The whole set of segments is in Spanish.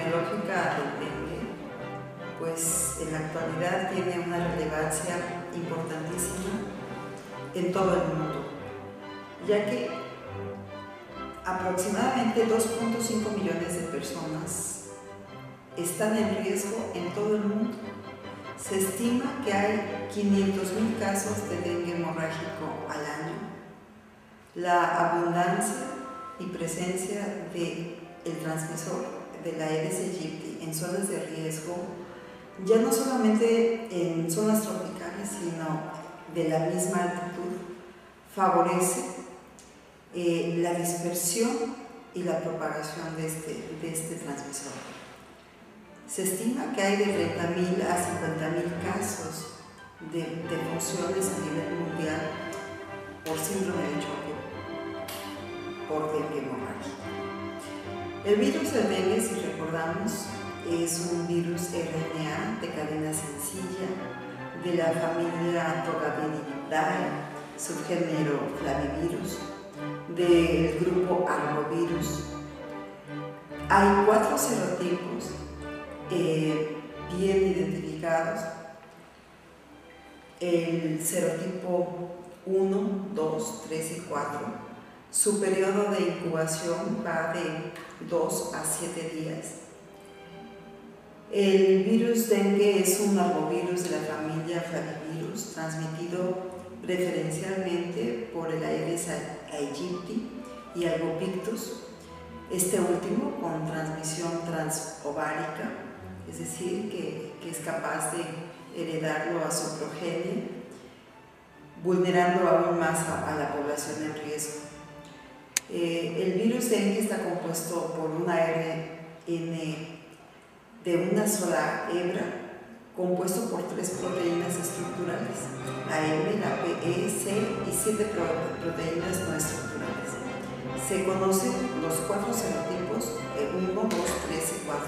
epidemiológica del dengue, pues en la actualidad tiene una relevancia importantísima en todo el mundo, ya que aproximadamente 2.5 millones de personas están en riesgo en todo el mundo. Se estima que hay 500.000 casos de dengue hemorrágico al año. La abundancia y presencia del transmisor de la Aedes aegypti en zonas de riesgo, ya no solamente en zonas tropicales, sino de la misma altitud, favorece la dispersión y la propagación de este transmisor. Se estima que hay de 30.000 a 50.000 casos de defunciones a nivel mundial por síndrome de choque por dengue hemorrágico. El virus del dengue, si recordamos, es un virus RNA de cadena sencilla de la familia Togaviridae, subgénero Flavivirus, del grupo Arbovirus. Hay 4 serotipos bien identificados: el serotipo 1, 2, 3 y 4. Su periodo de incubación va de 2 a 7 días. El virus dengue es un arbovirus de la familia Flavivirus, transmitido preferencialmente por el Aedes aegypti y Albopictus, este último con transmisión transovárica, es decir, que es capaz de heredarlo a su progenie, vulnerando aún más a la población en riesgo. El virus dengue está compuesto por un ARN de una sola hebra, compuesto por 3 proteínas estructurales, la M, la P, E, C y 7 proteínas no estructurales. Se conocen los 4 serotipos, 1, 2, 3 y 4,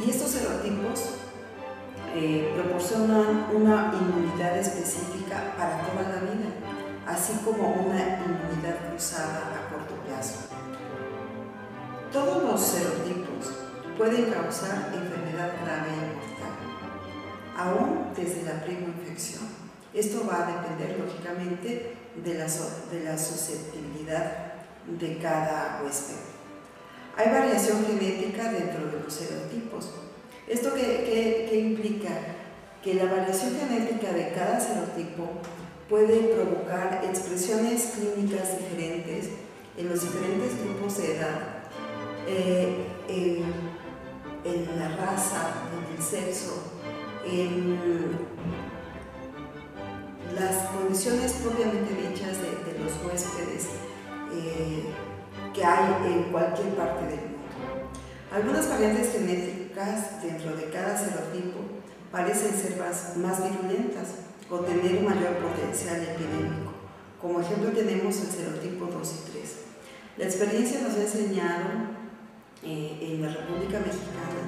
y estos serotipos proporcionan una inmunidad específica para toda la vida, así como una inmunidad cruzada a corto plazo. Todos los serotipos pueden causar enfermedad grave y mortal, aún desde la prima infección. Esto va a depender, lógicamente, de la susceptibilidad de cada huésped. Hay variación genética dentro de los serotipos. ¿Esto qué implica? Que la variación genética de cada serotipo puede provocar expresiones clínicas diferentes en los diferentes grupos de edad, en la raza, en el sexo, en las condiciones propiamente dichas de los huéspedes que hay en cualquier parte del mundo. Algunas variantes genéticas dentro de cada serotipo parecen ser más virulentas o tener mayor potencial epidémico. Como ejemplo tenemos el serotipo 2 y 3. La experiencia nos ha enseñado en la República Mexicana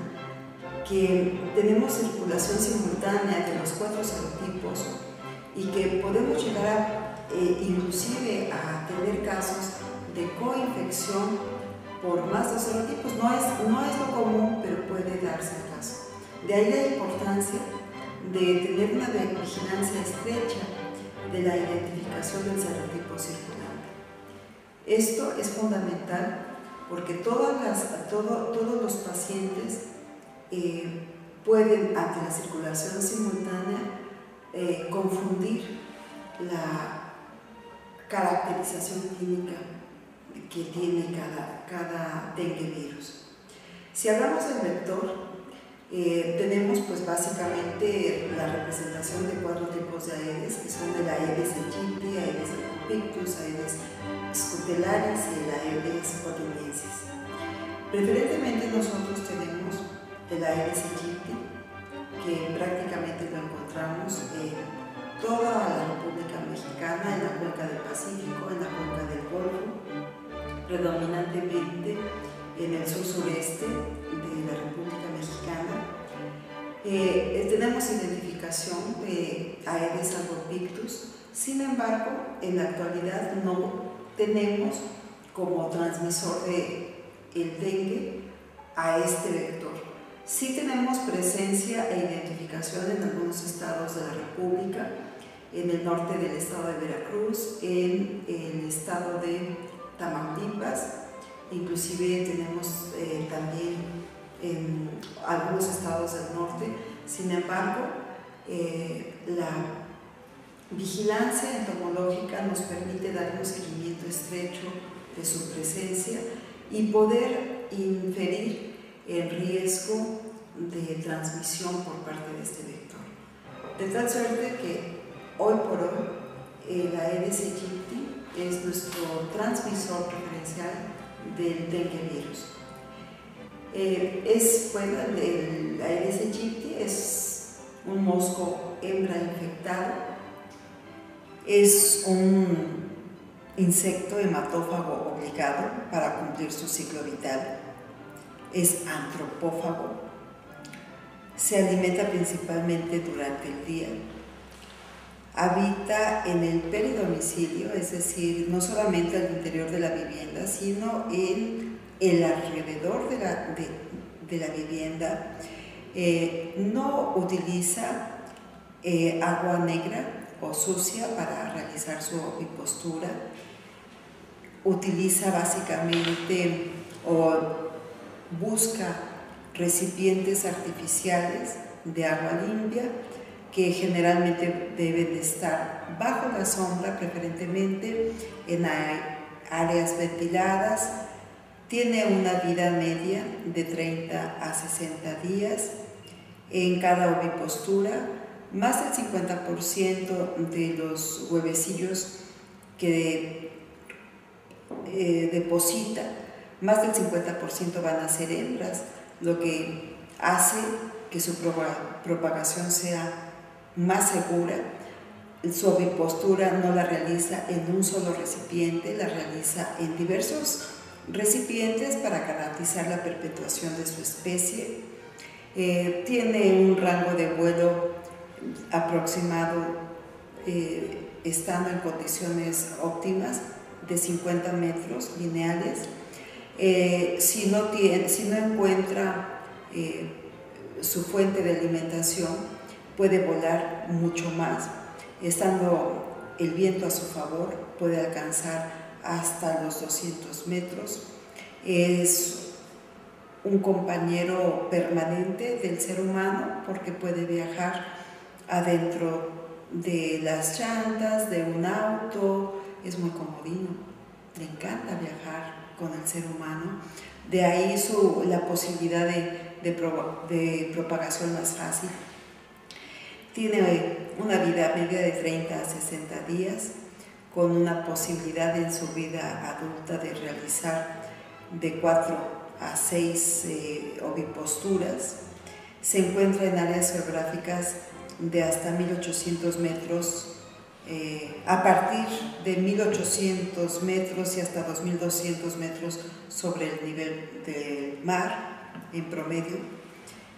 que tenemos circulación simultánea de los 4 serotipos y que podemos llegar inclusive a tener casos de coinfección por más de serotipos. No es lo común, pero puede darse el caso. De ahí la importancia de tener una vigilancia estrecha de la identificación del serotipo circulante. Esto es fundamental porque todos los pacientes pueden, ante la circulación simultánea, confundir la caracterización clínica que tiene cada dengue virus. Si hablamos del vector, tenemos pues básicamente la representación de 4 tipos de Aedes, que son de la Aedes aegypti, Aedes albopictus, Aedes scutellarius y la Aedes cotiniensis. Preferentemente nosotros tenemos el Aedes aegypti, que prácticamente lo encontramos en toda la República Mexicana, en la cuenca del Pacífico, en la cuenca del Golfo, predominantemente en el sur-sureste de la República Mexicana. Tenemos identificación de Aedes albopictus, sin embargo, en la actualidad no tenemos como transmisor del dengue a este vector. Sí tenemos presencia e identificación en algunos estados de la República, en el norte del estado de Veracruz, en el estado de Tamaulipas, inclusive tenemos también en algunos estados del norte. Sin embargo, la vigilancia entomológica nos permite dar un seguimiento estrecho de su presencia y poder inferir el riesgo de transmisión por parte de este vector. De tal suerte que hoy por hoy el Aedes aegypti es nuestro transmisor preferencial del dengue virus. El Aedes aegypti es un mosco hembra infectado, es un insecto hematófago obligado para cumplir su ciclo vital, es antropófago, se alimenta principalmente durante el día, habita en el peridomicilio, es decir, no solamente al interior de la vivienda, sino en el alrededor de la vivienda. No utiliza agua negra o sucia para realizar su ovipostura. Utiliza básicamente o busca recipientes artificiales de agua limpia que generalmente deben de estar bajo la sombra, preferentemente en áreas ventiladas. Tiene una vida media de 30 a 60 días en cada ovipostura. Más del 50% de los huevecillos que deposita, más del 50% van a ser hembras, lo que hace que su propagación sea más segura. Su ovipostura no la realiza en un solo recipiente, la realiza en diversos recipientes para garantizar la perpetuación de su especie. Tiene un rango de vuelo aproximado, estando en condiciones óptimas, de 50 metros lineales. Si no encuentra su fuente de alimentación, puede volar mucho más. Estando el viento a su favor, puede alcanzar hasta los 200 metros. Es un compañero permanente del ser humano porque puede viajar adentro de las llantas de un auto, es muy comodino, le encanta viajar con el ser humano. De ahí la posibilidad de propagación más fácil. Tiene una vida media de 30 a 60 días, con una posibilidad en su vida adulta de realizar de 4 a 6 oviposturas. Se encuentra en áreas geográficas de hasta 1800 metros, a partir de 1800 metros y hasta 2200 metros sobre el nivel del mar en promedio.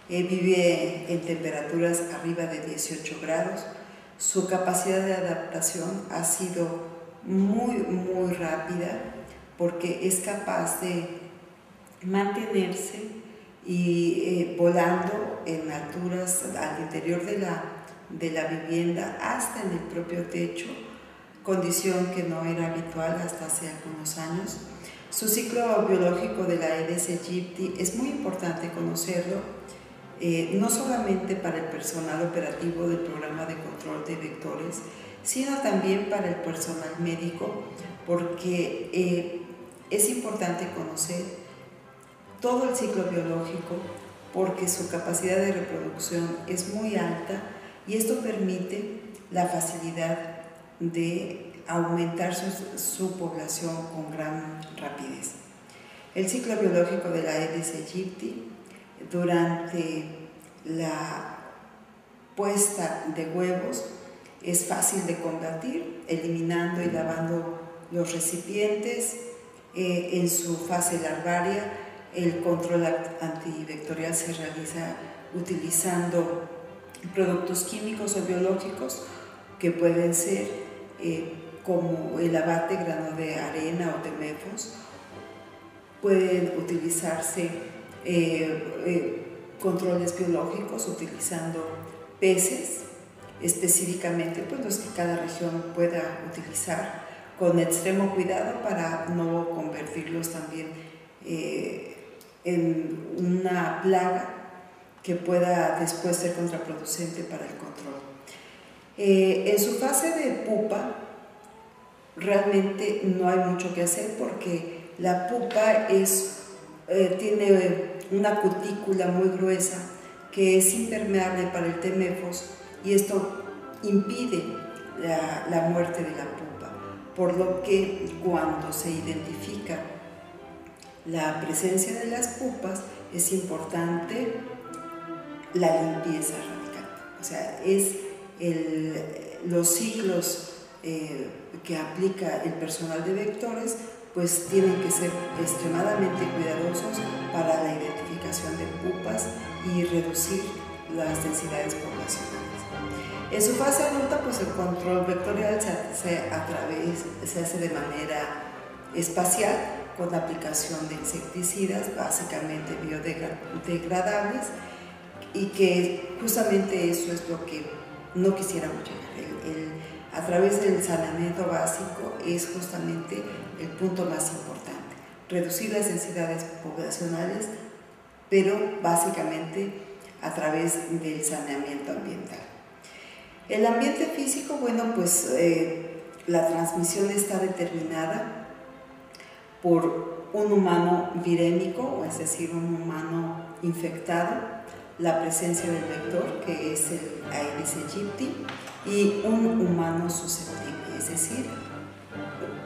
Vive en temperaturas arriba de 18 grados. Su capacidad de adaptación ha sido muy rápida porque es capaz de mantenerse y volando en alturas al interior de la vivienda hasta en el propio techo, condición que no era habitual hasta hace algunos años. Su ciclo biológico de la Aedes aegypti es muy importante conocerlo, no solamente para el personal operativo del programa de control de vectores, sino también para el personal médico, porque es importante conocer todo el ciclo biológico, porque su capacidad de reproducción es muy alta y esto permite la facilidad de aumentar su población con gran rapidez. El ciclo biológico de la Aedes aegypti, durante la puesta de huevos, es fácil de combatir, eliminando y lavando los recipientes. En su fase larvaria, el control antivectorial se realiza utilizando productos químicos o biológicos que pueden ser como el abate, grano de arena o de mefos. Pueden utilizarse controles biológicos utilizando peces, específicamente pues, los que cada región pueda utilizar, con extremo cuidado para no convertirlos también en una plaga que pueda después ser contraproducente para el control. En su fase de pupa realmente no hay mucho que hacer porque la pupa tiene una cutícula muy gruesa que es impermeable para el T-MEFOS y esto impide la muerte de la pupa, por lo que cuando se identifica la presencia de las pupas es importante la limpieza radical, o sea, los ciclos que aplica el personal de vectores pues tienen que ser extremadamente cuidadosos para la identificación de pupas y reducir las densidades poblacionales. En su fase adulta, pues el control vectorial se hace de manera espacial con la aplicación de insecticidas, básicamente biodegradables, y que justamente eso es lo que no quisiéramos llegar. A través del saneamiento básico es justamente el punto más importante, reducir las densidades poblacionales, pero básicamente a través del saneamiento ambiental. El ambiente físico, bueno, pues la transmisión está determinada por un humano virémico, es decir, un humano infectado, la presencia del vector, que es el Aedes aegypti, y un humano susceptible, es decir,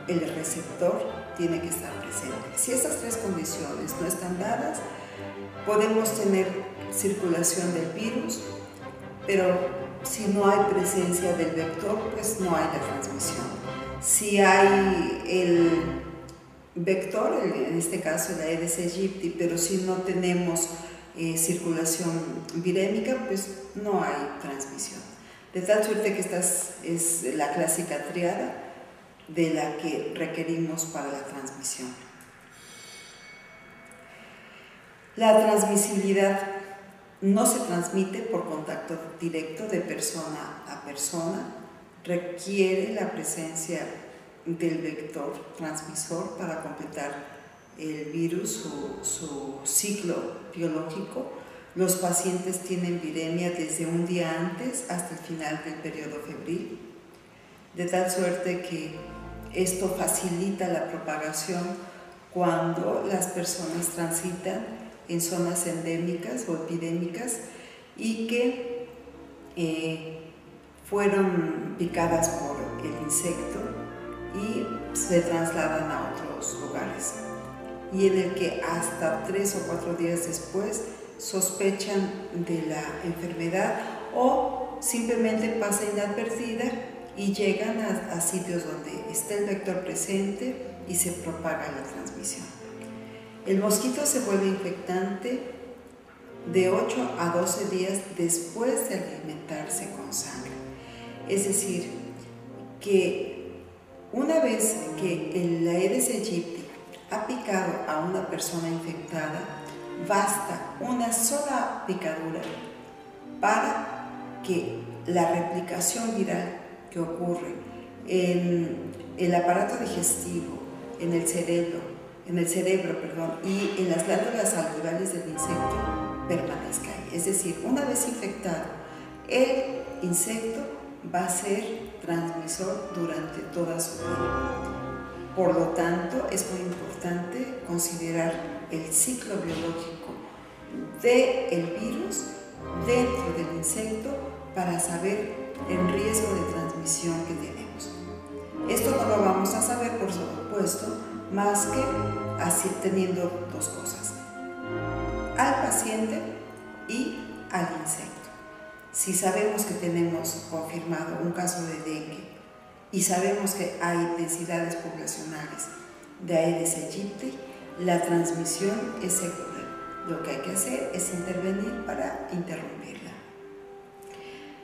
el receptor tiene que estar presente. Si estas tres condiciones no están dadas, podemos tener circulación del virus, pero si no hay presencia del vector, pues no hay la transmisión. Si hay el vector, en este caso el Aedes aegypti, pero si no tenemos circulación virémica, pues no hay transmisión. De tal suerte que esta es la clásica triada de la que requerimos para la transmisión. La transmisibilidad no se transmite por contacto directo de persona a persona, requiere la presencia del vector transmisor para completar el virus, su ciclo biológico. Los pacientes tienen viremia desde un día antes hasta el final del periodo febril, de tal suerte que esto facilita la propagación cuando las personas transitan en zonas endémicas o epidémicas y que fueron picadas por el insecto y se trasladan a otros lugares, y en el que hasta 3 o 4 días después sospechan de la enfermedad o simplemente pasa inadvertida y llegan a sitios donde está el vector presente y se propaga la transmisión. El mosquito se vuelve infectante de 8 a 12 días después de alimentarse con sangre. Es decir, que una vez que el Aedes aegypti ha picado a una persona infectada, basta una sola picadura para que la replicación viral que ocurre en el aparato digestivo, en el cerebro, y en las glándulas salivales del insecto permanezca ahí. Es decir, una vez infectado, el insecto va a ser transmisor durante toda su vida. Por lo tanto, es muy importante considerar el ciclo biológico del virus dentro del insecto para saber el riesgo de transmisión que tenemos. Esto no lo vamos a saber, por supuesto, más que así teniendo dos cosas: al paciente y al insecto. Si sabemos que tenemos confirmado un caso de dengue y sabemos que hay densidades poblacionales de Aedes aegypti, la transmisión es segura. Lo que hay que hacer es intervenir para interrumpirla.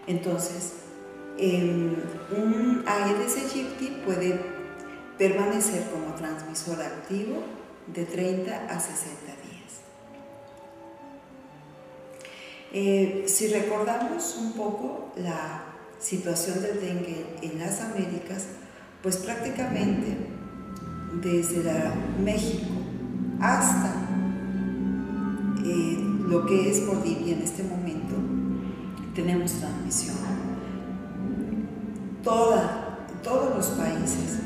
Entonces, un Aedes aegypti puede permanecer como transmisor activo de 30 a 60 días. Si recordamos un poco la situación del dengue en las Américas, pues prácticamente desde México hasta lo que es Bolivia en este momento, tenemos transmisión. Todos los países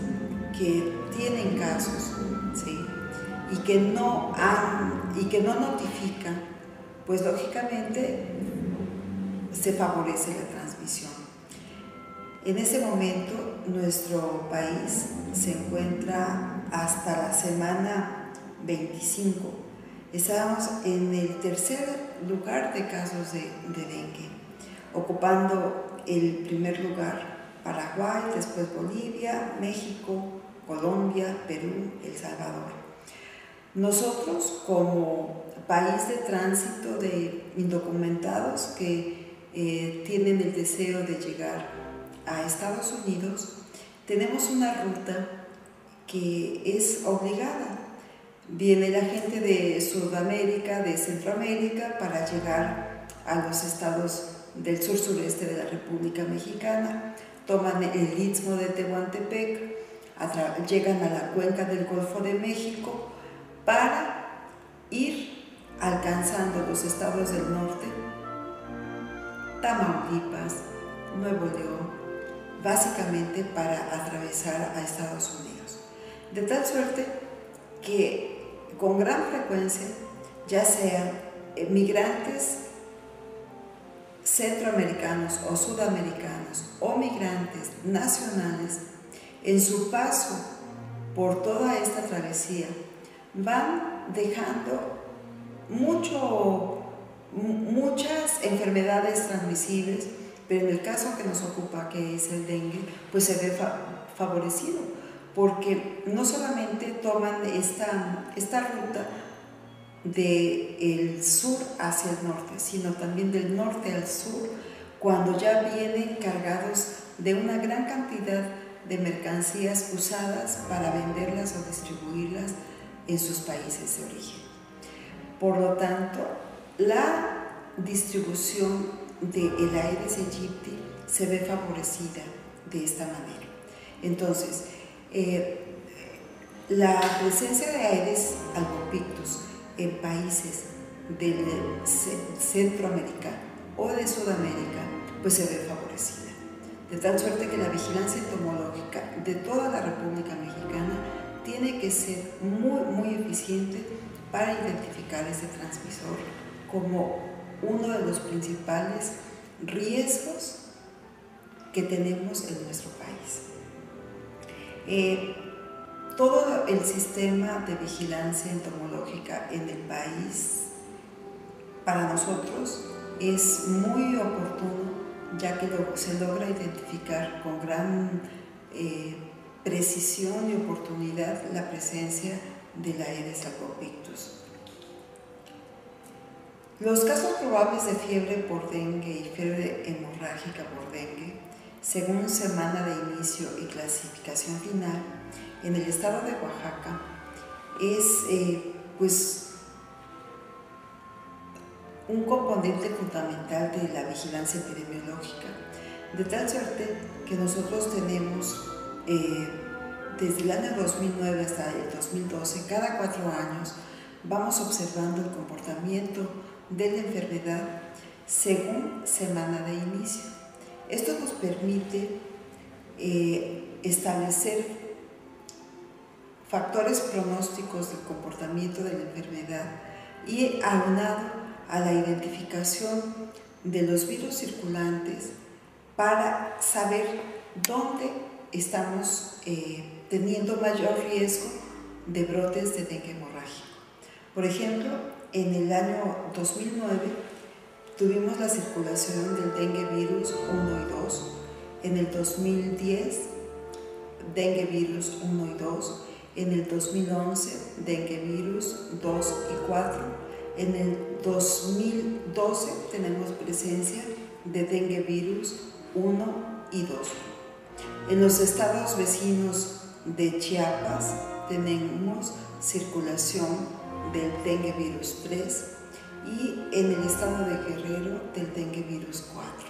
que tienen casos, ¿sí?, y que no notifican, pues lógicamente se favorece la transmisión. En ese momento nuestro país se encuentra hasta la semana 25. Estábamos en el tercer lugar de casos de dengue, ocupando el primer lugar Paraguay, después Bolivia, México, Colombia, Perú, El Salvador. Nosotros, como país de tránsito de indocumentados que tienen el deseo de llegar a Estados Unidos, tenemos una ruta que es obligada. Viene la gente de Sudamérica, de Centroamérica, para llegar a los estados del sur-sureste de la República Mexicana, toman el istmo de Tehuantepec, llegan a la cuenca del Golfo de México para ir alcanzando los estados del norte, Tamaulipas, Nuevo León, básicamente para atravesar a Estados Unidos. De tal suerte que con gran frecuencia, ya sean migrantes centroamericanos o sudamericanos o migrantes nacionales, en su paso por toda esta travesía van dejando muchas enfermedades transmisibles, pero en el caso que nos ocupa, que es el dengue, pues se ve favorecido, porque no solamente toman esta ruta del sur hacia el norte, sino también del norte al sur, cuando ya vienen cargados de una gran cantidad de mercancías usadas para venderlas o distribuirlas en sus países de origen. Por lo tanto, la distribución del Aedes aegypti se ve favorecida de esta manera. Entonces, la presencia de Aedes albopictus en países de Centroamérica o de Sudamérica, pues se ve favorecida. De tal suerte que la vigilancia entomológica de toda la República Mexicana tiene que ser muy eficiente para identificar este transmisor como uno de los principales riesgos que tenemos en nuestro país. Todo el sistema de vigilancia entomológica en el país, para nosotros, es muy oportuno, ya que se logra identificar con gran precisión y oportunidad la presencia del Aedes albopictus. Los casos probables de fiebre por dengue y fiebre hemorrágica por dengue, según semana de inicio y clasificación final, en el estado de Oaxaca, es un componente fundamental de la vigilancia epidemiológica, de tal suerte que nosotros tenemos desde el año 2009 hasta el 2012, cada 4 años, vamos observando el comportamiento de la enfermedad según semana de inicio. Esto nos permite establecer factores pronósticos del comportamiento de la enfermedad y aunado a la identificación de los virus circulantes para saber dónde estamos teniendo mayor riesgo de brotes de dengue hemorrágico. Por ejemplo, en el año 2009 tuvimos la circulación del dengue virus 1 y 2, en el 2010 dengue virus 1 y 2, en el 2011 dengue virus 2 y 4, en el 2012 tenemos presencia de dengue virus 1 y 2. En los estados vecinos de Chiapas tenemos circulación del dengue virus 3 y en el estado de Guerrero del dengue virus 4.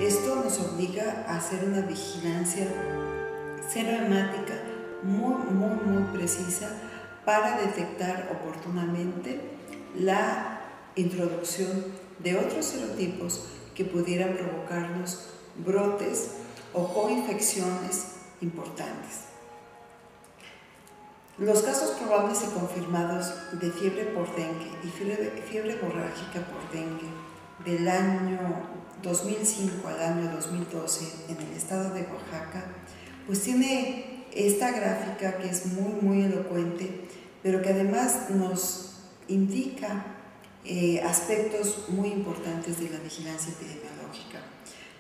Esto nos obliga a hacer una vigilancia serohemática muy precisa para detectar oportunamente la introducción de otros serotipos que pudieran provocarnos brotes o coinfecciones importantes. Los casos probables y confirmados de fiebre por dengue y fiebre hemorrágica por dengue del año 2005 al año 2012 en el estado de Oaxaca, pues tiene esta gráfica que es muy elocuente, pero que además nos indica aspectos muy importantes de la vigilancia epidemiológica.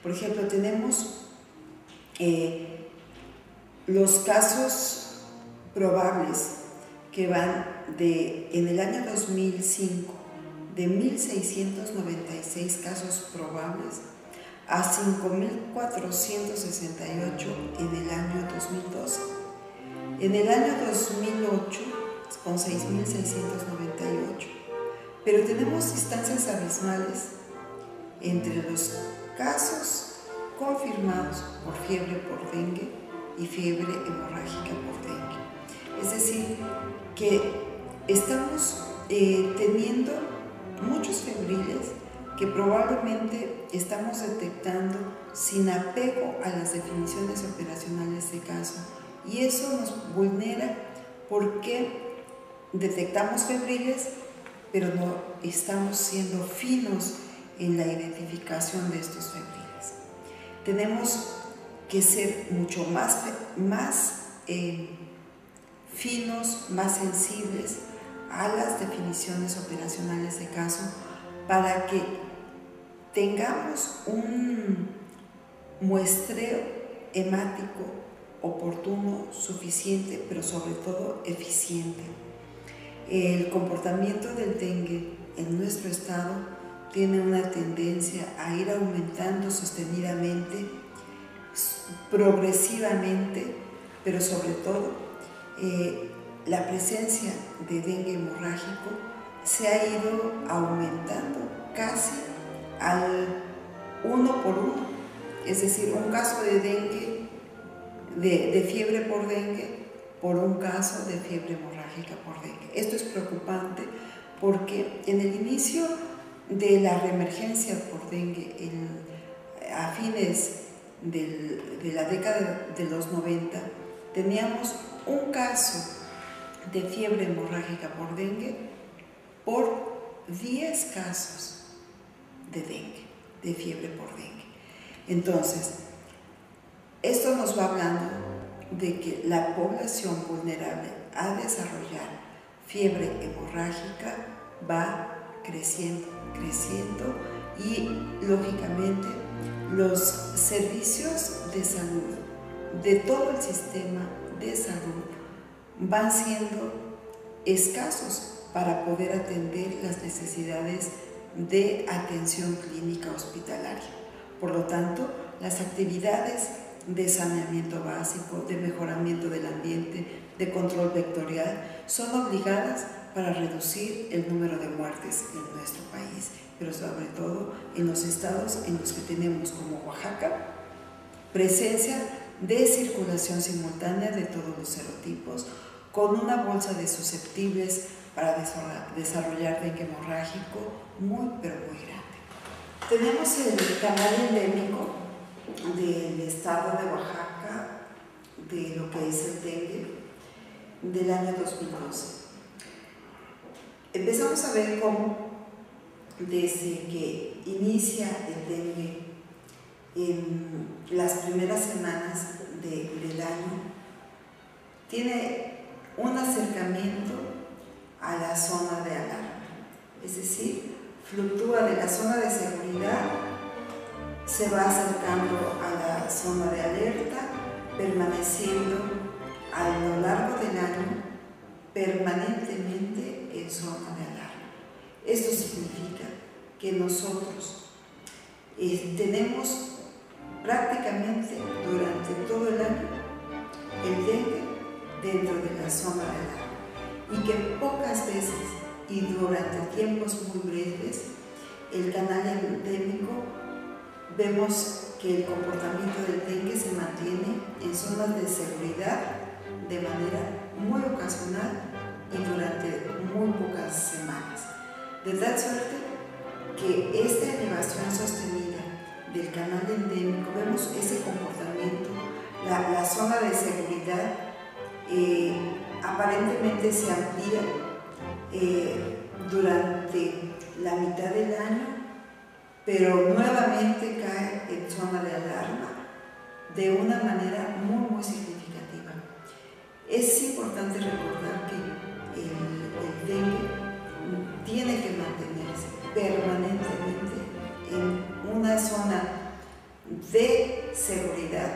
Por ejemplo, tenemos los casos probables que van en el año 2005 de 1.696 casos probables a 5.468 en el año 2012. En el año 2008 con 6.698. Pero tenemos distancias abismales entre los casos confirmados por fiebre por dengue y fiebre hemorrágica por dengue. Es decir, que estamos teniendo muchos febriles que probablemente estamos detectando sin apego a las definiciones operacionales de caso, y eso nos vulnera porque detectamos febriles, pero no estamos siendo finos en la identificación de estos febriles. Tenemos que ser mucho más finos, más sensibles a las definiciones operacionales de caso para que tengamos un muestreo hemático oportuno, suficiente, pero sobre todo eficiente. El comportamiento del dengue en nuestro estado tiene una tendencia a ir aumentando sostenidamente, progresivamente, pero sobre todo la presencia de dengue hemorrágico se ha ido aumentando casi al 1 por 1, es decir, un caso de dengue, de fiebre por dengue, por un caso de fiebre hemorrágica por dengue. Esto es preocupante porque en el inicio de la reemergencia por dengue, a fines de la década de los 90, teníamos un caso de fiebre hemorrágica por dengue por 10 casos de dengue, de fiebre por dengue. Entonces, esto nos va hablando de que la población vulnerable a desarrollar fiebre hemorrágica va creciendo y, lógicamente, los servicios de salud de todo el sistema de salud van siendo escasos para poder atender las necesidades de atención clínica hospitalaria. Por lo tanto, las actividades de saneamiento básico, de mejoramiento del ambiente, de control vectorial, son obligadas para reducir el número de muertes en nuestro país, pero sobre todo en los estados en los que tenemos, como Oaxaca, presencia de circulación simultánea de todos los serotipos, con una bolsa de susceptibles para desarrollar dengue hemorrágico pero muy grande. Tenemos el canal endémico del estado de Oaxaca, de lo que es el dengue, del año 2012. Empezamos a ver cómo desde que inicia el dengue en las primeras semanas del año, tiene un acercamiento a la zona de alarma, es decir, fluctúa de la zona de seguridad, se va acercando a la zona de alerta, permaneciendo a lo largo del año permanentemente en zona de alarma. Esto significa que nosotros tenemos prácticamente durante todo el año el dengue dentro de la zona de alarma y que pocas veces y durante tiempos muy breves, el canal endémico, vemos que el comportamiento del dengue se mantiene en zonas de seguridad de manera muy ocasional y durante muy pocas semanas. De tal suerte que esta elevación sostenida del canal endémico, vemos ese comportamiento, la zona de seguridad aparentemente se amplía durante la mitad del año, pero nuevamente cae en zona de alarma de una manera muy significativa. Es importante recordar que el dengue tiene que mantenerse permanentemente en una zona de seguridad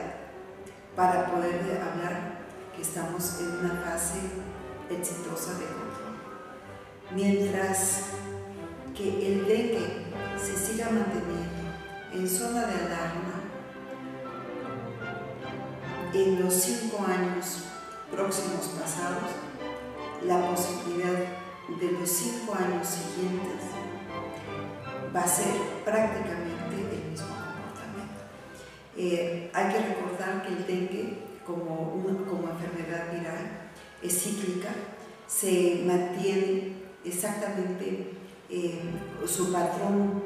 para poder hablar que estamos en una fase exitosa de control. Mientras que el dengue se siga manteniendo en zona de alarma, en los 5 años próximos pasados, la posibilidad de los 5 años siguientes va a ser prácticamente el mismo comportamiento. Hay que recordar que el dengue, como enfermedad viral, es cíclica, se mantiene exactamente, su patrón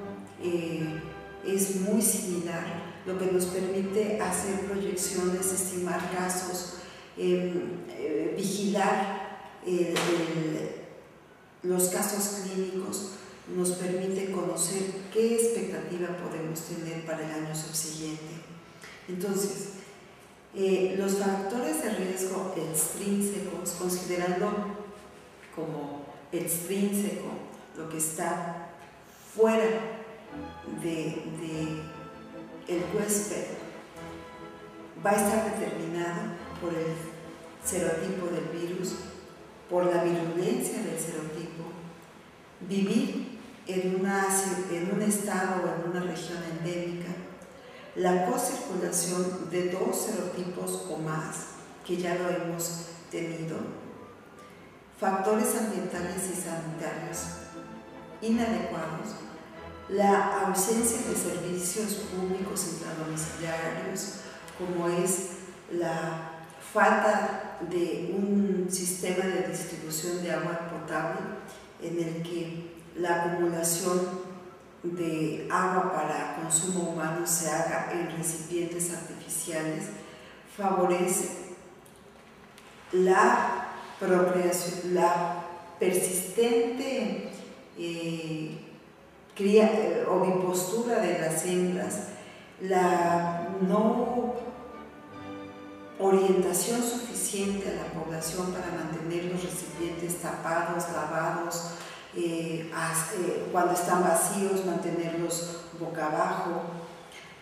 es muy similar, lo que nos permite hacer proyecciones, estimar casos, vigilar los casos clínicos, nos permite conocer qué expectativa podemos tener para el año subsiguiente. Entonces, los factores de riesgo extrínsecos, considerando como extrínseco lo que está fuera de el huésped, va a estar determinado por el serotipo del virus, por la virulencia del serotipo, vivir en un estado o en una región endémica, la cocirculación de 2 serotipos o más, que ya lo hemos tenido, factores ambientales y sanitarios inadecuados, la ausencia de servicios públicos intradomiciliarios, como es la falta de un sistema de distribución de agua potable en el que la acumulación de agua para consumo humano se haga en recipientes artificiales, favorece la procreación, la persistente ovipostura de las hembras, la no orientación suficiente a la población para mantener los recipientes tapados, lavados, cuando están vacíos, mantenerlos boca abajo,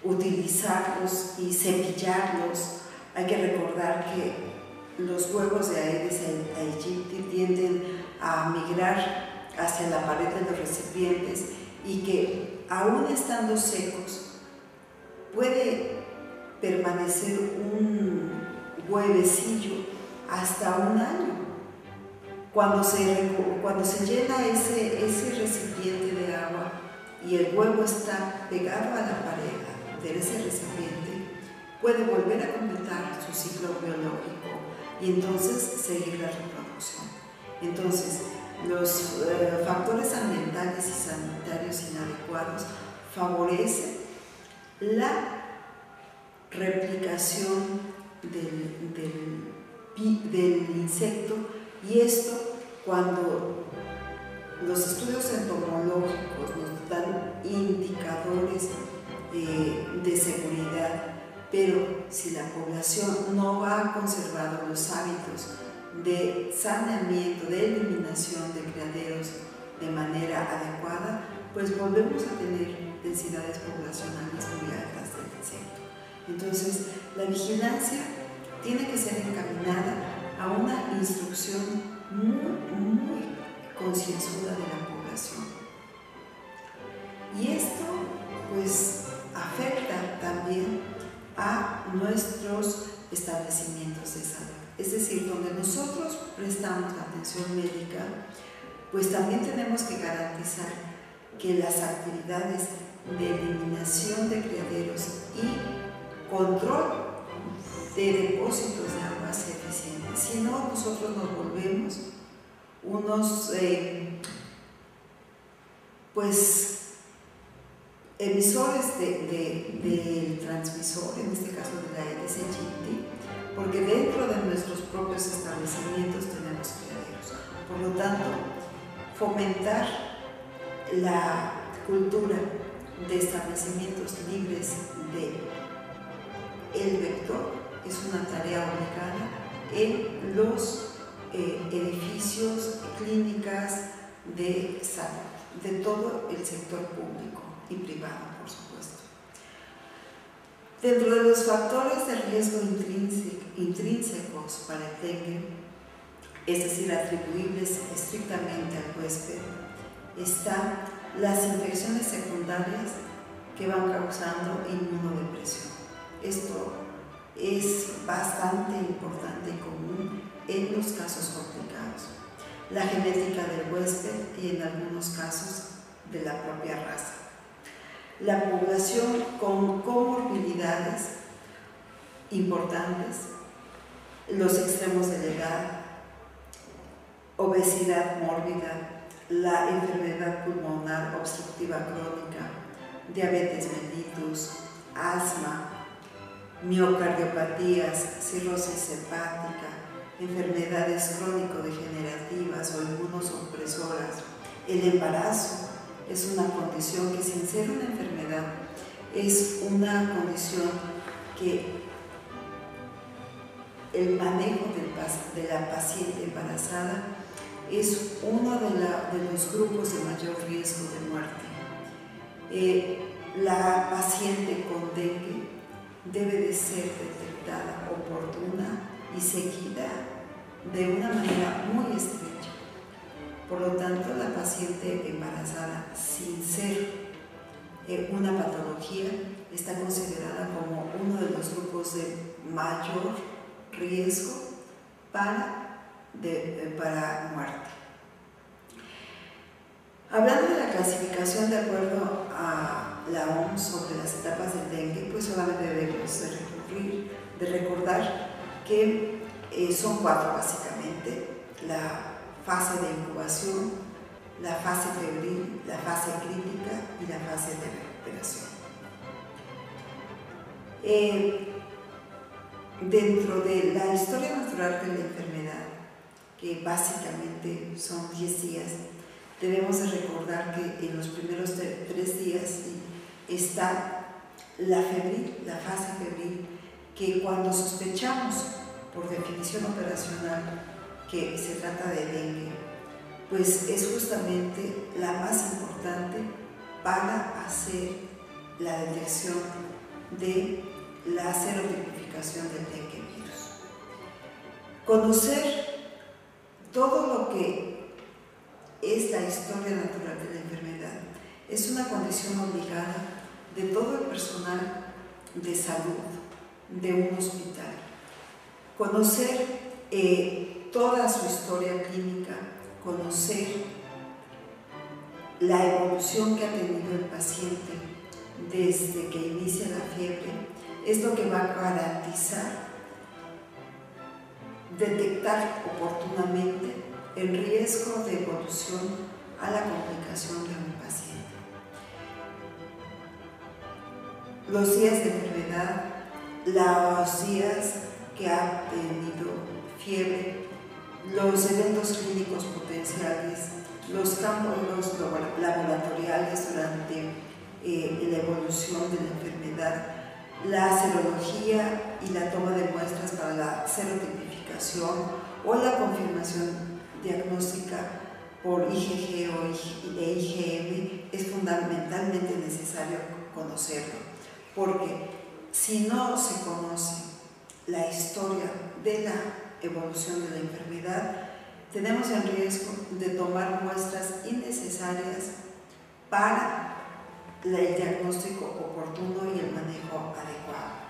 utilizarlos y cepillarlos. Hay que recordar que los huevos de Aedes aegypti tienden a migrar hacia la pared de los recipientes y que, aún estando secos, puede permanecer un huevecillo hasta un año. Cuando se llena ese recipiente de agua y el huevo está pegado a la pared de ese recipiente, puede volver a completar su ciclo biológico y entonces seguir la reproducción. Entonces, los factores ambientales y sanitarios inadecuados favorecen la replicación del insecto, y esto, cuando los estudios entomológicos nos dan indicadores de seguridad, pero si la población no ha conservado los hábitos de saneamiento, de eliminación de criaderos de manera adecuada, pues volvemos a tener densidades poblacionales muy altas del insecto. Entonces, la vigilancia tiene que ser encaminada a una instrucción muy concienzuda de la población. Y esto, pues, afecta también a nuestros establecimientos de salud. Es decir, donde nosotros prestamos la atención médica, pues también tenemos que garantizar que las actividades de eliminación de criaderos y control de depósitos de agua sea eficiente. Si no, nosotros nos volvemos unos pues emisores del transmisor, en este caso de la Aedes aegypti, porque dentro de nuestros propios establecimientos tenemos criaderos. Por lo tanto, fomentar la cultura de establecimientos libres del vector es una tarea obligada en los edificios, clínicas de salud, de todo el sector público y privado, por supuesto. Dentro de los factores de riesgo intrínsecos para el dengue, es decir, atribuibles estrictamente al huésped, están las infecciones secundarias que van causando inmunodepresión. Esto es bastante importante y común en los casos complicados. La genética del huésped y en algunos casos de la propia raza. La población con comorbilidades importantes, los extremos de la edad, obesidad mórbida, la enfermedad pulmonar obstructiva crónica, diabetes mellitus, asma, miocardiopatías, cirrosis hepática, enfermedades crónico-degenerativas o inmunosupresoras. El embarazo es una condición que, sin ser una enfermedad, es una condición que el manejo de la paciente embarazada es uno de los grupos de mayor riesgo de muerte. La paciente con dengue debe de ser detectada oportuna y seguida de una manera muy estrecha. Por lo tanto, la paciente embarazada, sin ser una patología, está considerada como uno de los grupos de mayor riesgo para muerte. Hablando de la clasificación de acuerdo a la OMS sobre las etapas del dengue, pues solamente debemos de recordar que son 4 básicamente: la fase de incubación, la fase febril, la fase crítica y la fase de recuperación. Dentro de la historia natural de la enfermedad, que básicamente son 10 días, debemos de recordar que en los primeros 3 días está la fase febril, que cuando sospechamos, por definición operacional, que se trata de dengue, pues es justamente la más importante para hacer la detección de la serotipificación del dengue virus. Conocer todo lo que es la historia natural de la enfermedad es una condición obligada de todo el personal de salud de un hospital. Conocer toda su historia clínica, conocer la evolución que ha tenido el paciente desde que inicia la fiebre, es lo que va a garantizar detectar oportunamente el riesgo de evolución a la complicación de un paciente. Los días de enfermedad, los días que ha tenido fiebre, los eventos clínicos potenciales, los campos laboratoriales durante la evolución de la enfermedad, la serología y la toma de muestras para la serotipificación o la confirmación diagnóstica por IgG e IgM es fundamentalmente necesario conocerlo, porque si no se conoce la historia de la evolución de la enfermedad, tenemos el riesgo de tomar muestras innecesarias para el diagnóstico oportuno y el manejo adecuado.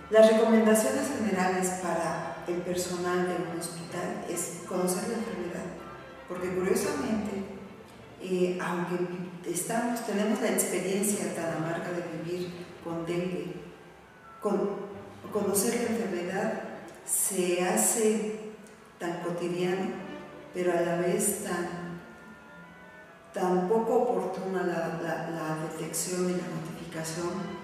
Las recomendaciones generales para el personal de un hospital es conocer la enfermedad, porque curiosamente, aunque tenemos la experiencia tan amarga de vivir con dengue, conocer la enfermedad se hace tan cotidiano, pero a la vez tan poco oportuna la detección y la notificación,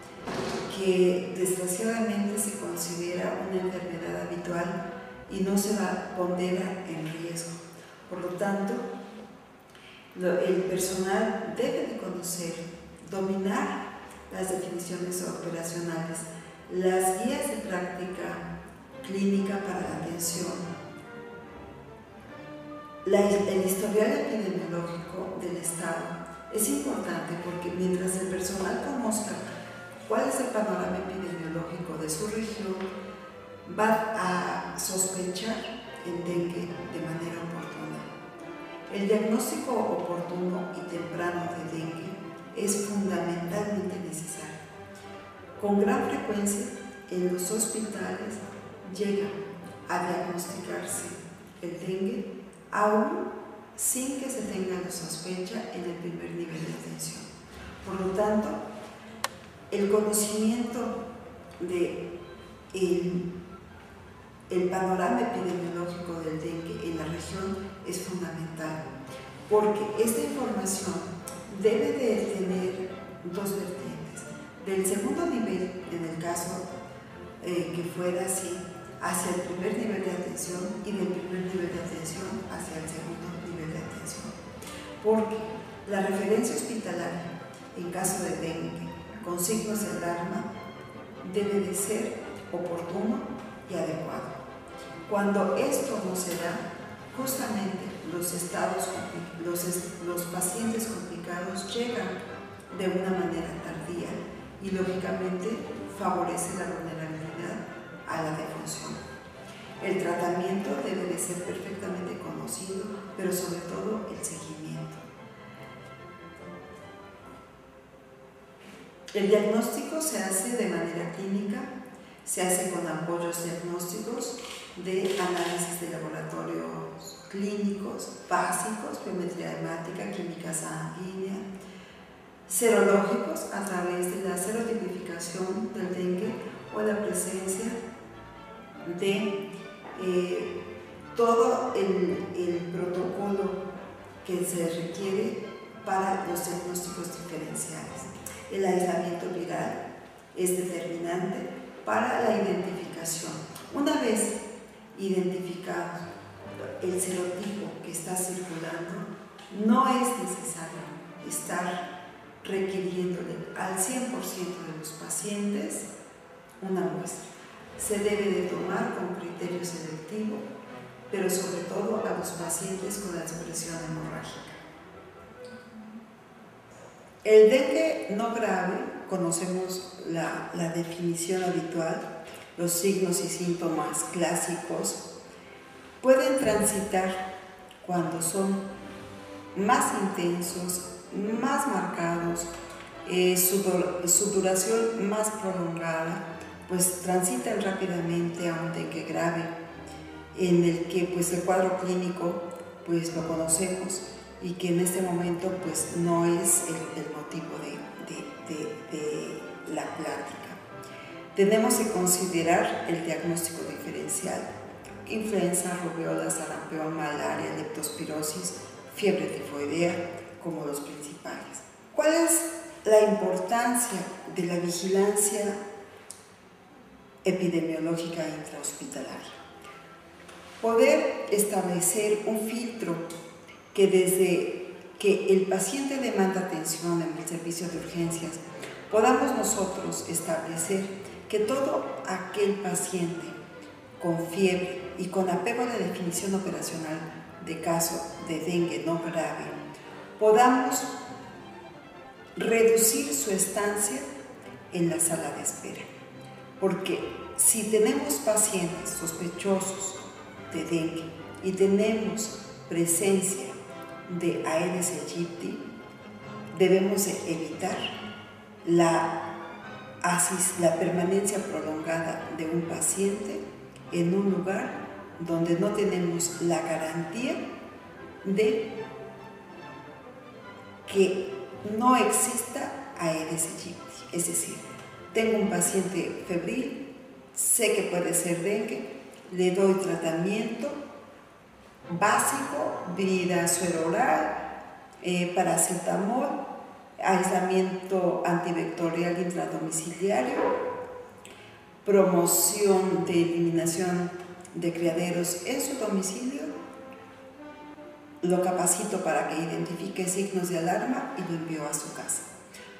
que desgraciadamente se considera una enfermedad habitual y no se pondera en riesgo. Por lo tanto, el personal debe de conocer, dominar las definiciones operacionales, las guías de práctica clínica para la atención, el historial epidemiológico del Estado. Es importante porque mientras el personal conozca cuál es el panorama epidemiológico de su región, va a sospechar el dengue de manera oportuna. El diagnóstico oportuno y temprano de dengue es fundamentalmente necesario. Con gran frecuencia en los hospitales llega a diagnosticarse el dengue aún sin que se tenga la sospecha en el primer nivel de atención. Por lo tanto, el conocimiento de el panorama epidemiológico del dengue en la región es fundamental, porque esta información debe de tener dos vertientes. Del segundo nivel, en el caso que fuera así, hacia el primer nivel de atención, y del primer nivel de atención hacia el segundo nivel de atención. Porque la referencia hospitalaria en caso de dengue con signos de alarma debe de ser oportuno y adecuado. Cuando esto no se da, justamente los pacientes complicados llegan de una manera tardía y lógicamente favorece la vulnerabilidad a la defunción. El tratamiento debe de ser perfectamente conocido, pero sobre todo el seguimiento. El diagnóstico se hace de manera clínica, se hace con apoyos diagnósticos de análisis de laboratorios clínicos básicos, biometría hemática, química sanguínea, serológicos a través de la serotipificación del dengue o la presencia de todo el protocolo que se requiere para los diagnósticos diferenciales. El aislamiento viral es determinante para la identificación. Una vez identificado el serotipo que está circulando, no es necesario estar requiriéndole al 100% de los pacientes una muestra. Se debe de tomar con criterio selectivo, pero sobre todo a los pacientes con la expresión hemorrágica. El dengue no grave, conocemos la definición habitual, los signos y síntomas clásicos, pueden transitar cuando son más intensos, más marcados, su duración más prolongada, pues transitan rápidamente a un dengue grave, en el que pues el cuadro clínico pues lo conocemos y que en este momento pues no es el motivo de la plática. Tenemos que considerar el diagnóstico diferencial: influenza, rubiola, sarampión, malaria, leptospirosis, fiebre tifoidea como los principales. ¿Cuál es la importancia de la vigilancia epidemiológica intrahospitalaria? Poder establecer un filtro que desde que el paciente demanda atención en el servicio de urgencias, podamos nosotros establecer que todo aquel paciente con fiebre y con apego a la definición operacional de caso de dengue no grave, podamos reducir su estancia en la sala de espera. Porque si tenemos pacientes sospechosos de dengue y tenemos presencia de Aedes aegypti, debemos evitar la permanencia prolongada de un paciente en un lugar donde no tenemos la garantía de que no exista Aedes aegypti. Es decir, tengo un paciente febril, sé que puede ser dengue, le doy tratamiento básico, viridazol oral, paracetamol, aislamiento antivectorial intradomiciliario, promoción de eliminación de criaderos en su domicilio, lo capacito para que identifique signos de alarma y lo envío a su casa.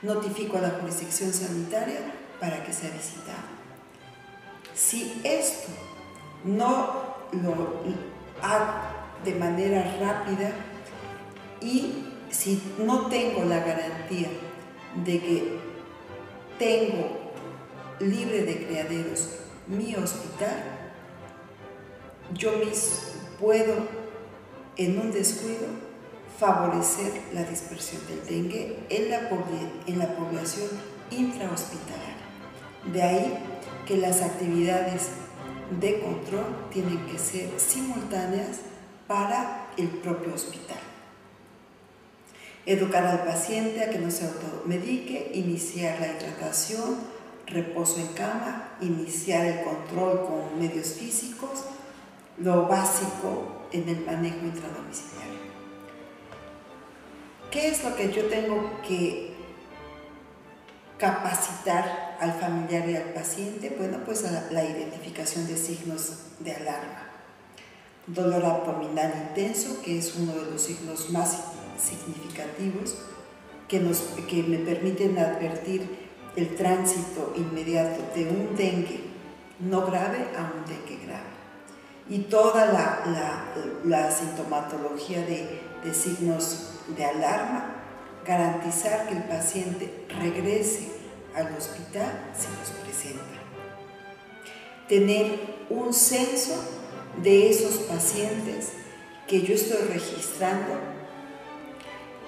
Notifico a la jurisdicción sanitaria para que sea visitado. Si esto no lo hago de manera rápida y si no tengo la garantía de que tengo libre de criaderos mi hospital, yo mismo puedo en un descuido favorecer la dispersión del dengue en la población intrahospitalaria. De ahí que las actividades de control tienen que ser simultáneas para el propio hospital. Educar al paciente a que no se automedique, iniciar la hidratación, reposo en cama, iniciar el control con medios físicos, lo básico en el manejo intradomiciliario. ¿Qué es lo que yo tengo que capacitar al familiar y al paciente? Bueno, pues la identificación de signos de alarma. Dolor abdominal intenso, que es uno de los signos más significativos que me permiten advertir el tránsito inmediato de un dengue no grave a un dengue grave. Y toda la sintomatología de signos de alarma, garantizar que el paciente regrese al hospital si los presenta. Tener un censo de esos pacientes que yo estoy registrando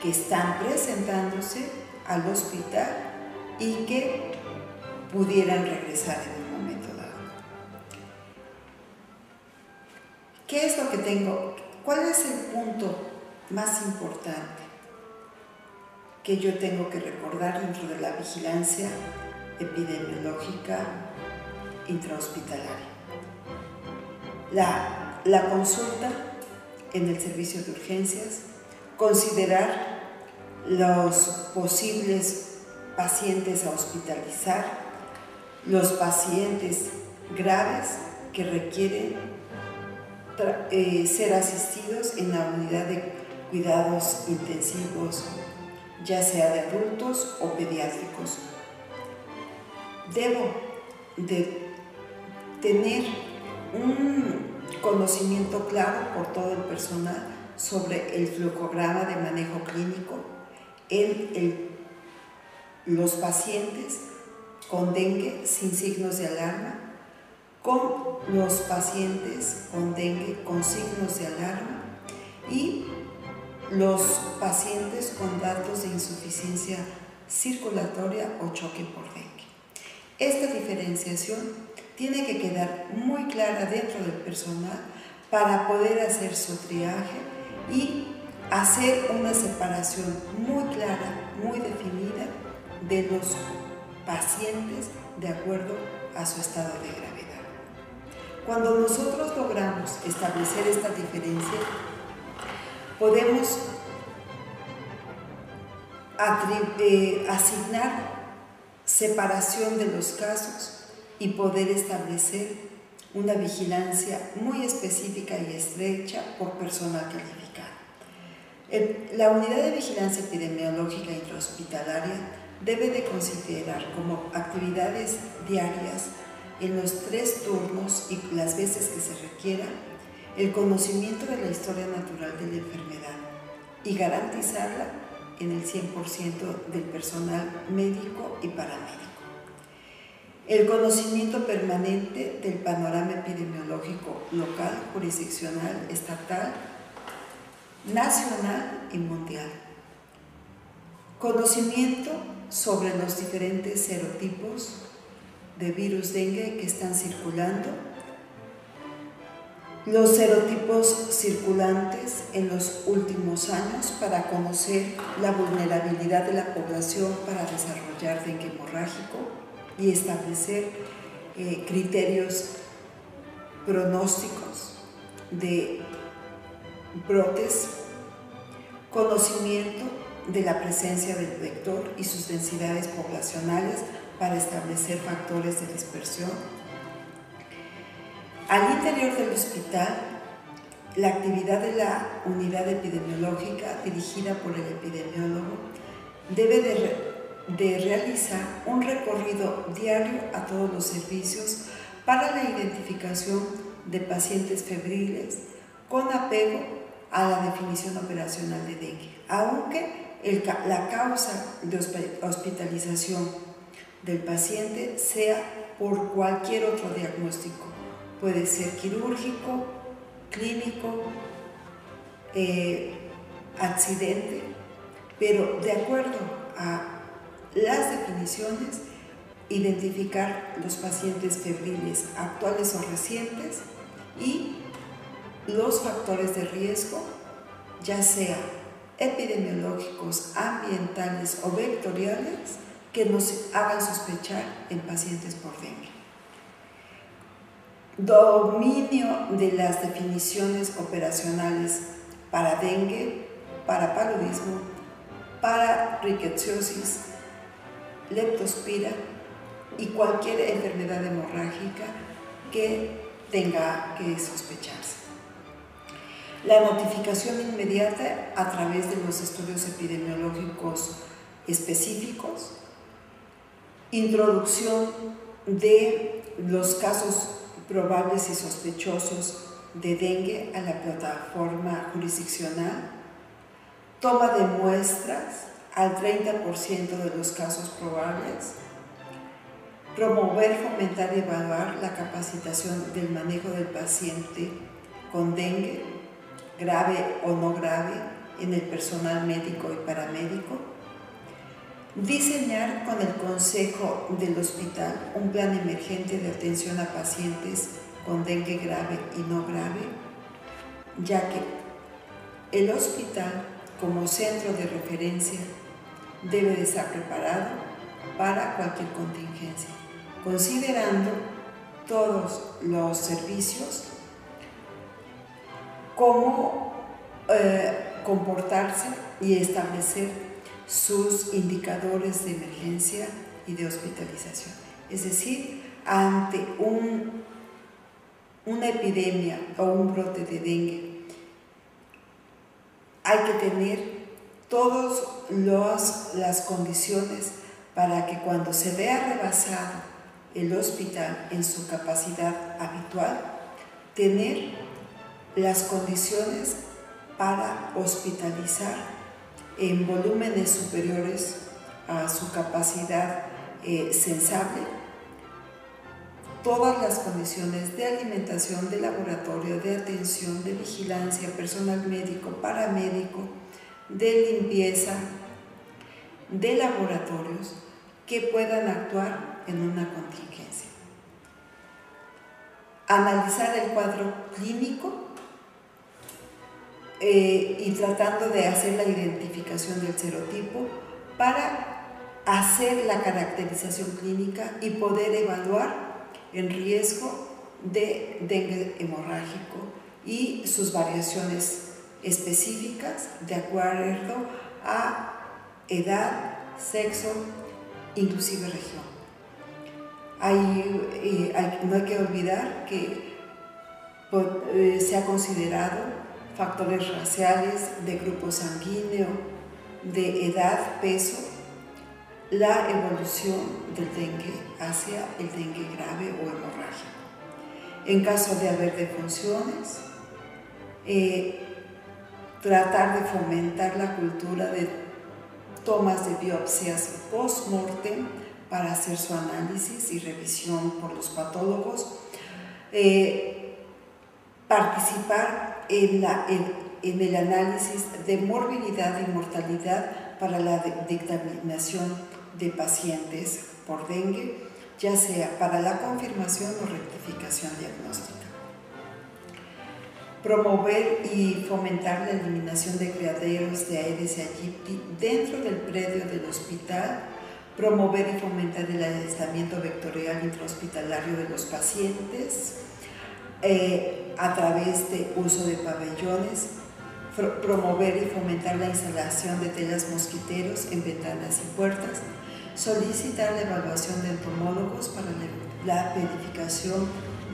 que están presentándose al hospital y que pudieran regresar en un momento dado. ¿Qué es lo que tengo? ¿Cuál es el punto más importante que yo tengo que recordar dentro de la vigilancia epidemiológica intrahospitalaria? La consulta en el servicio de urgencias, considerar los posibles pacientes a hospitalizar, los pacientes graves que requieren ser asistidos en la unidad de cuidados intensivos, ya sea de adultos o pediátricos. Debo de tener un conocimiento claro por todo el personal sobre el flucograma de manejo clínico en los pacientes con dengue sin signos de alarma, con los pacientes con dengue con signos de alarma y los pacientes con datos de insuficiencia circulatoria o choque por dengue. Esta diferenciación tiene que quedar muy clara dentro del personal para poder hacer su triaje y hacer una separación muy clara, muy definida de los pacientes de acuerdo a su estado de gravedad. Cuando nosotros logramos establecer esta diferencia, podemos asignar separación de los casos y poder establecer una vigilancia muy específica y estrecha por personal calificado. La unidad de vigilancia epidemiológica intrahospitalaria debe de considerar como actividades diarias en los 3 turnos y las veces que se requiera el conocimiento de la historia natural de la enfermedad y garantizarla en el 100% del personal médico y paramédico. El conocimiento permanente del panorama epidemiológico local, jurisdiccional, estatal, nacional y mundial. Conocimiento sobre los diferentes serotipos de virus dengue que están circulando Los serotipos circulantes en los últimos años para conocer la vulnerabilidad de la población para desarrollar dengue hemorrágico y establecer criterios pronósticos de brotes, conocimiento de la presencia del vector y sus densidades poblacionales para establecer factores de dispersión. Al interior del hospital, la actividad de la unidad epidemiológica dirigida por el epidemiólogo debe de realizar un recorrido diario a todos los servicios para la identificación de pacientes febriles con apego a la definición operacional de dengue, aunque la causa de hospitalización del paciente sea por cualquier otro diagnóstico. Puede ser quirúrgico, clínico, accidente, pero de acuerdo a las definiciones, identificar los pacientes febriles actuales o recientes y los factores de riesgo, ya sea epidemiológicos, ambientales o vectoriales, que nos hagan sospechar en pacientes por dengue. Dominio de las definiciones operacionales para dengue, para paludismo, para rickettsiosis, leptospira y cualquier enfermedad hemorrágica que tenga que sospecharse. La notificación inmediata a través de los estudios epidemiológicos específicos, introducción de los casos probables y sospechosos de dengue a la plataforma jurisdiccional, toma de muestras al 30% de los casos probables, promover, fomentar y evaluar la capacitación del manejo del paciente con dengue, grave o no grave, en el personal médico y paramédico, diseñar con el consejo del hospital un plan emergente de atención a pacientes con dengue grave y no grave, ya que el hospital, como centro de referencia, debe de estar preparado para cualquier contingencia, considerando todos los servicios, cómo comportarse y establecer sus indicadores de emergencia y de hospitalización. Es decir, ante una epidemia o un brote de dengue, hay que tener todas las condiciones para que cuando se vea rebasado el hospital en su capacidad habitual, tener las condiciones para hospitalizar en volúmenes superiores a su capacidad sensable, todas las condiciones de alimentación, de laboratorio, de atención, de vigilancia, personal médico, paramédico, de limpieza, de laboratorios que puedan actuar en una contingencia. Analizar el cuadro clínico y tratando de hacer la identificación del serotipo para hacer la caracterización clínica y poder evaluar el riesgo de dengue hemorrágico y sus variaciones específicas de acuerdo a edad, sexo, inclusive región. No hay que olvidar que se ha considerado factores raciales, de grupo sanguíneo, de edad, peso, la evolución del dengue hacia el dengue grave o hemorrágico. En caso de haber defunciones, tratar de fomentar la cultura de tomas de biopsias post-mortem para hacer su análisis y revisión por los patólogos, participar en el análisis de morbilidad y mortalidad para la dictaminación de pacientes por dengue, ya sea para la confirmación o rectificación diagnóstica. promover y fomentar la eliminación de criaderos de Aedes aegypti dentro del predio del hospital, promover y fomentar el aislamiento vectorial intrahospitalario de los pacientes a través de uso de pabellones, promover y fomentar la instalación de telas mosquiteros en ventanas y puertas, solicitar la evaluación de entomólogos para la verificación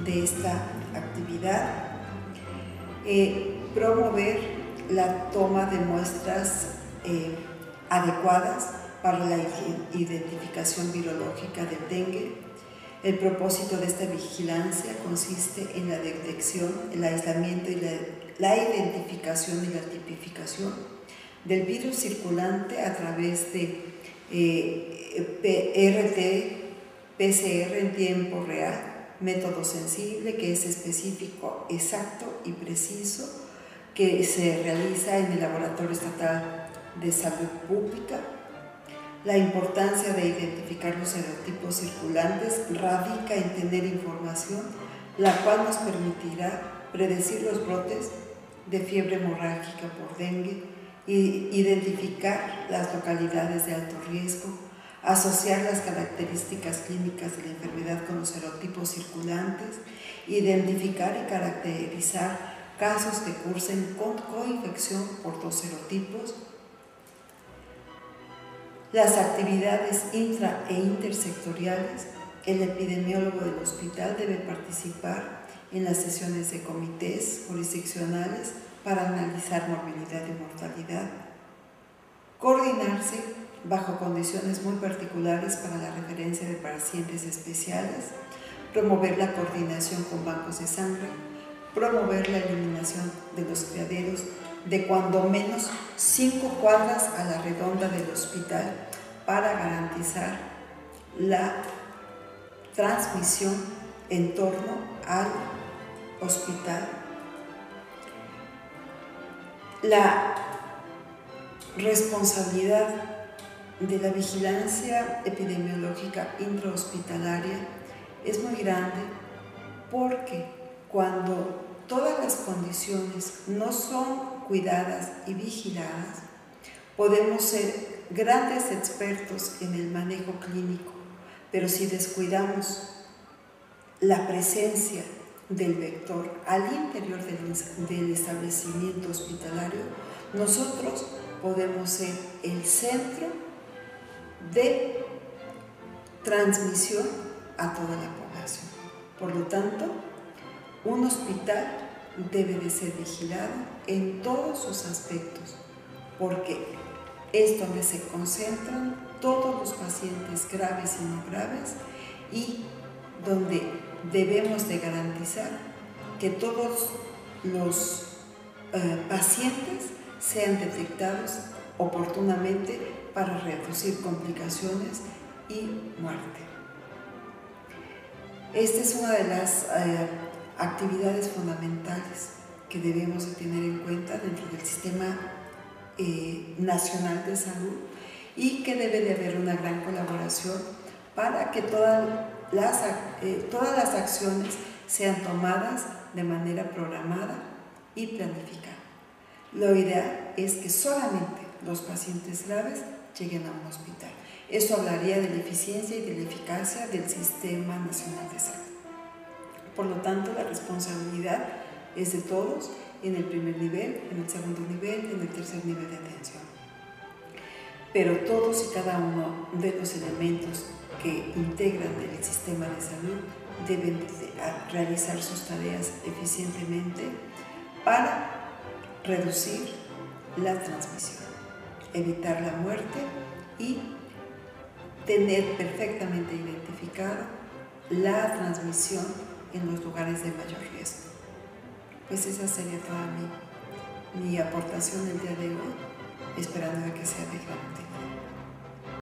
de esta actividad, promover la toma de muestras adecuadas para la identificación virológica del dengue. El propósito de esta vigilancia consiste en la detección, el aislamiento y la identificación y la tipificación del virus circulante a través de RT-PCR en tiempo real, método sensible que es específico, exacto y preciso, que se realiza en el Laboratorio Estatal de Salud Pública. La importancia de identificar los serotipos circulantes radica en tener información, la cual nos permitirá predecir los brotes de fiebre hemorrágica por dengue, identificar las localidades de alto riesgo, asociar las características clínicas de la enfermedad con los serotipos circulantes, identificar y caracterizar casos que cursen con coinfección por dos serotipos. Las actividades intra e intersectoriales, el epidemiólogo del hospital debe participar en las sesiones de comités jurisdiccionales para analizar morbilidad y mortalidad, coordinarse bajo condiciones muy particulares para la referencia de pacientes especiales, promover la coordinación con bancos de sangre, promover la eliminación de los criaderos de cuando menos 5 cuadras a la redonda del hospital para garantizar la transmisión en torno al hospital. La responsabilidad de la vigilancia epidemiológica intrahospitalaria es muy grande porque cuando todas las condiciones no son cuidadas y vigiladas, podemos ser grandes expertos en el manejo clínico, pero si descuidamos la presencia del vector al interior del establecimiento hospitalario, nosotros podemos ser el centro de transmisión a toda la población. Por lo tanto, un hospital debe de ser vigilado en todos sus aspectos, porque es donde se concentran todos los pacientes graves y no graves y donde debemos de garantizar que todos los pacientes sean detectados oportunamente para reducir complicaciones y muerte. Esta es una de las actividades fundamentales que debemos de tener en cuenta dentro del sistema nacional de salud y que debe de haber una gran colaboración para que todas las acciones sean tomadas de manera programada y planificada. Lo ideal es que solamente los pacientes graves lleguen a un hospital. Eso hablaría de la eficiencia y de la eficacia del Sistema Nacional de Salud. Por lo tanto, la responsabilidad es de todos en el primer nivel, en el segundo nivel, en el tercer nivel de atención. Pero todos y cada uno de los elementos que integran el sistema de salud deben realizar sus tareas eficientemente para reducir la transmisión, evitar la muerte y tener perfectamente identificada la transmisión en los lugares de mayor riesgo. Pues esa sería toda mi aportación el día de hoy, esperando que sea de gran utilidad.